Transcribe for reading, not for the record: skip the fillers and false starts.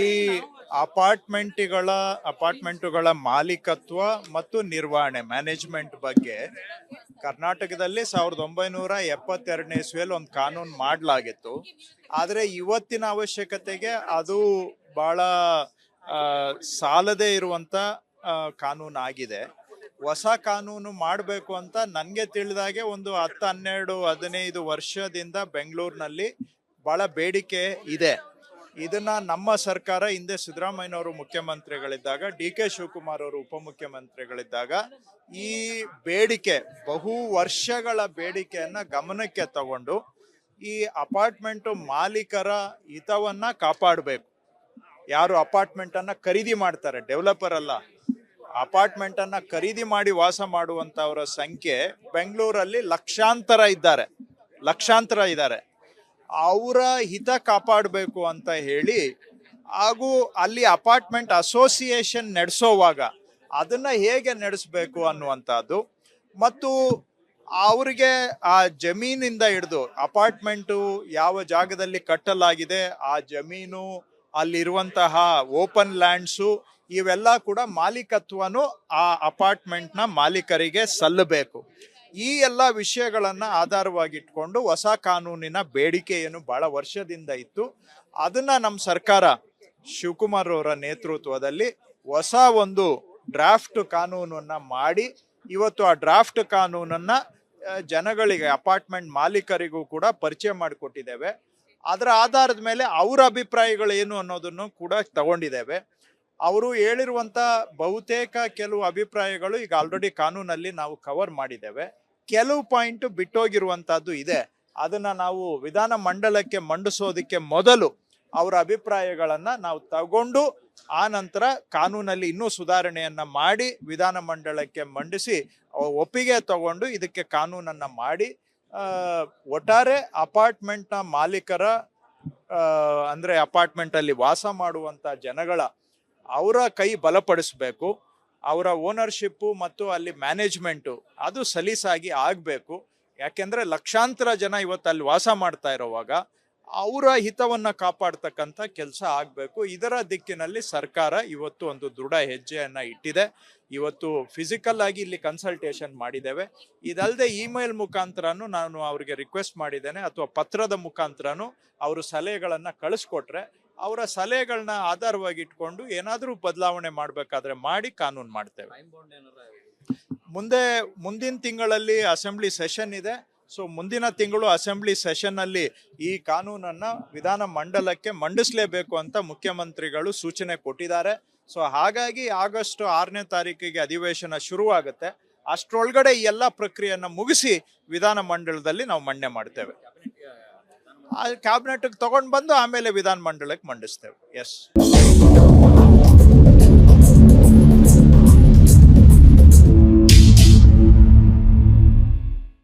ಈ ಅಪಾರ್ಟ್ಮೆಂಟುಗಳ ಮಾಲೀಕತ್ವ ಮತ್ತು ನಿರ್ವಹಣೆ ಮ್ಯಾನೇಜ್ಮೆಂಟ್ ಬಗ್ಗೆ ಕರ್ನಾಟಕದಲ್ಲಿ 1972ನೇ ಇಸ್ವಿಯಲ್ಲಿ ಒಂದು ಕಾನೂನು ಮಾಡಲಾಗಿತ್ತು. ಆದರೆ ಇವತ್ತಿನ ಅವಶ್ಯಕತೆಗೆ ಅದು ಬಹಳ ಸಾಲದೇ ಇರುವಂತ ಕಾನೂನು ಆಗಿದೆ. ಹೊಸ ಕಾನೂನು ಮಾಡಬೇಕು ಅಂತ ನನಗೆ ತಿಳಿದಾಗೆ ಒಂದು 10-12-15 ವರ್ಷದಿಂದ ಬೆಂಗಳೂರಿನಲ್ಲಿ ಬಹಳ ಬೇಡಿಕೆ ಇದೆ. ಇದನ್ನ ನಮ್ಮ ಸರ್ಕಾರ ಹಿಂದೆ ಸಿದ್ದರಾಮಯ್ಯನವರು ಮುಖ್ಯಮಂತ್ರಿಗಳಿದ್ದಾಗ, ಡಿ.ಕೆ. ಶಿವಕುಮಾರ್ ಅವರು ಉಪಮುಖ್ಯಮಂತ್ರಿಗಳಿದ್ದಾಗ ಈ ಬೇಡಿಕೆ ಬಹು ವರ್ಷಗಳ ಬೇಡಿಕೆಯನ್ನ ಗಮನಕ್ಕೆ ತಗೊಂಡು ಈ ಅಪಾರ್ಟ್ಮೆಂಟ್ ಮಾಲೀಕರ ಹಿತವನ್ನ ಕಾಪಾಡಬೇಕು. ಯಾರು ಅಪಾರ್ಟ್ಮೆಂಟ್ ಅನ್ನ ಖರೀದಿ ಮಾಡ್ತಾರೆ, ಡೆವಲಪರ್ ಅಲ್ಲ, ಅಪಾರ್ಟ್ಮೆಂಟ್ ಅನ್ನ ಖರೀದಿ ಮಾಡಿ ವಾಸ ಮಾಡುವಂತವರ ಸಂಖ್ಯೆ ಬೆಂಗಳೂರಲ್ಲಿ ಲಕ್ಷಾಂತರ ಇದ್ದಾರೆ. ಅವರ ಹಿತ ಕಾಪಾಡಬೇಕು ಅಂತ ಹೇಳಿ, ಹಾಗೂ ಅಲ್ಲಿ ಅಪಾರ್ಟ್ಮೆಂಟ್ ಅಸೋಸಿಯೇಷನ್ ನಡೆಸೋವಾಗ ಅದನ್ನ ಹೇಗೆ ನಡೆಸಬೇಕು ಅನ್ನುವಂಥದ್ದು, ಮತ್ತು ಅವರಿಗೆ ಆ ಜಮೀನಿಂದ ಹಿಡಿದು ಅಪಾರ್ಟ್ಮೆಂಟು ಯಾವ ಜಾಗದಲ್ಲಿ ಕಟ್ಟಲಾಗಿದೆ ಆ ಜಮೀನು, ಅಲ್ಲಿರುವಂತಹ ಓಪನ್ ಲ್ಯಾಂಡ್ಸು, ಇವೆಲ್ಲ ಕೂಡ ಮಾಲೀಕತ್ವನು ಆ ಅಪಾರ್ಟ್ಮೆಂಟ್ನ ಮಾಲೀಕರಿಗೆ ಸಲ್ಲಬೇಕು. ಈ ಎಲ್ಲ ವಿಷಯಗಳನ್ನ ಆಧಾರವಾಗಿಟ್ಕೊಂಡು ಹೊಸ ಕಾನೂನಿನ ಬೇಡಿಕೆ ಏನು ಬಹಳ ವರ್ಷದಿಂದ ಇತ್ತು, ಅದನ್ನ ನಮ್ಮ ಸರ್ಕಾರ ಶಿವಕುಮಾರ್ ಅವರ ನೇತೃತ್ವದಲ್ಲಿ ಹೊಸ ಒಂದು ಡ್ರಾಫ್ಟ್ ಕಾನೂನನ್ನ ಮಾಡಿ ಇವತ್ತು ಆ ಡ್ರಾಫ್ಟ್ ಕಾನೂನನ್ನ ಜನಗಳಿಗೆ, ಅಪಾರ್ಟ್ಮೆಂಟ್ ಮಾಲೀಕರಿಗೂ ಕೂಡ ಪರಿಚಯ ಮಾಡಿಕೊಟ್ಟಿದ್ದೇವೆ. ಅದರ ಆಧಾರದ ಮೇಲೆ ಅವರ ಅಭಿಪ್ರಾಯಗಳು ಏನು ಅನ್ನೋದನ್ನು ಕೂಡ ತಗೊಂಡಿದ್ದೇವೆ. ಅವರು ಹೇಳಿರುವಂತ ಬಹುತೇಕ ಕೆಲವು ಅಭಿಪ್ರಾಯಗಳು ಈಗ ಆಲ್ರೆಡಿ ಕಾನೂನಲ್ಲಿ ನಾವು ಕವರ್ ಮಾಡಿದ್ದೇವೆ. ಕೆಲವು ಪಾಯಿಂಟ್ ಬಿಟ್ಟೋಗಿರುವಂತಹದ್ದು ಇದೆ. ಅದನ್ನ ನಾವು ವಿಧಾನ ಮಂಡಲಕ್ಕೆ ಮಂಡಿಸೋದಕ್ಕೆ ಮೊದಲು ಅವರ ಅಭಿಪ್ರಾಯಗಳನ್ನ ನಾವು ತಗೊಂಡು ಆ ನಂತರ ಕಾನೂನಲ್ಲಿ ಇನ್ನೂ ಸುಧಾರಣೆಯನ್ನ ಮಾಡಿ ವಿಧಾನ ಮಂಡಲಕ್ಕೆ ಮಂಡಿಸಿ ಒಪ್ಪಿಗೆ ತಗೊಂಡು ಇದಕ್ಕೆ ಕಾನೂನನ್ನ ಮಾಡಿ ಒಟ್ಟಾರೆ ಅಪಾರ್ಟ್ಮೆಂಟ್ನ ಮಾಲೀಕರ ಅಂದ್ರೆ ಅಪಾರ್ಟ್ಮೆಂಟ್ ಅಲ್ಲಿ ವಾಸ ಮಾಡುವಂತ ಜನಗಳ ಅವರ ಕೈ ಬಲಪಡಿಸಬೇಕು. ಅವರ ಓನರ್ಶಿಪ್ಪು ಮತ್ತು ಅಲ್ಲಿ ಮ್ಯಾನೇಜ್ಮೆಂಟು ಅದು ಸಲೀಸಾಗಿ ಆಗಬೇಕು. ಯಾಕೆಂದ್ರೆ ಲಕ್ಷಾಂತರ ಜನ ಇವತ್ತು ಅಲ್ಲಿ ವಾಸ ಮಾಡ್ತಾ ಇರೋವಾಗ ಅವರ ಹಿತವನ್ನ ಕಾಪಾಡ್ತಕ್ಕಂಥ ಕೆಲಸ ಆಗಬೇಕು. ಇದರ ದಿಕ್ಕಿನಲ್ಲಿ ಸರ್ಕಾರ ಇವತ್ತು ಒಂದು ದೃಢ ಹೆಜ್ಜೆಯನ್ನ ಇಟ್ಟಿದೆ. ಇವತ್ತು ಫಿಸಿಕಲ್ ಆಗಿ ಇಲ್ಲಿ ಕನ್ಸಲ್ಟೇಷನ್ ಮಾಡಿದ್ದೇವೆ. ಇದಲ್ಲದೆ ಇಮೇಲ್ ಮುಖಾಂತರನು ನಾನು ಅವ್ರಿಗೆ ರಿಕ್ವೆಸ್ಟ್ ಮಾಡಿದ್ದೇನೆ, ಅಥವಾ ಪತ್ರದ ಮುಖಾಂತರನು ಅವರು ಸಲಹೆಗಳನ್ನ ಕಳಿಸ್ಕೊಟ್ರೆ ಅವರ ಸಲಹೆಗಳನ್ನ ಆಧಾರವಾಗಿ ಇಟ್ಕೊಂಡು ಏನಾದರೂ ಬದಲಾವಣೆ ಮಾಡಬೇಕಾದ್ರೆ ಮಾಡಿ ಕಾನೂನು ಮಾಡ್ತೇವೆ. ಮುಂದಿನ ತಿಂಗಳಲ್ಲಿ ಅಸೆಂಬ್ಲಿ ಸೆಷನ್ ಇದೆ. ಸೊ ಮುಂದಿನ ತಿಂಗಳು ಅಸೆಂಬ್ಲಿ ಸೆಷನ್ ಅಲ್ಲಿ ಈ ಕಾನೂನನ್ನ ವಿಧಾನ ಮಂಡಲಕ್ಕೆ ಮಂಡಿಸಲೇಬೇಕು ಅಂತ ಮುಖ್ಯಮಂತ್ರಿಗಳು ಸೂಚನೆ ಕೊಟ್ಟಿದ್ದಾರೆ. ಸೊ ಹಾಗಾಗಿ ಆಗಸ್ಟ್ 6ನೇ ತಾರೀಕಿಗೆ ಅಧಿವೇಶನ ಶುರುವಾಗುತ್ತೆ. ಅಷ್ಟರೊಳಗಡೆ ಈ ಎಲ್ಲ ಪ್ರಕ್ರಿಯೆಯನ್ನ ಮುಗಿಸಿ ವಿಧಾನ ಮಂಡಲದಲ್ಲಿ ನಾವು ಮಂಡನೆ ಮಾಡ್ತೇವೆ. ಕ್ಯಾಬಿನೆಟ್ಗೆ ತಗೊಂಡು ಬಂದು ಆಮೇಲೆ ವಿಧಾನ ಮಂಡಲಕ್ಕೆ ಮಂಡಿಸ್ತೇವೆ. ಎಸ್.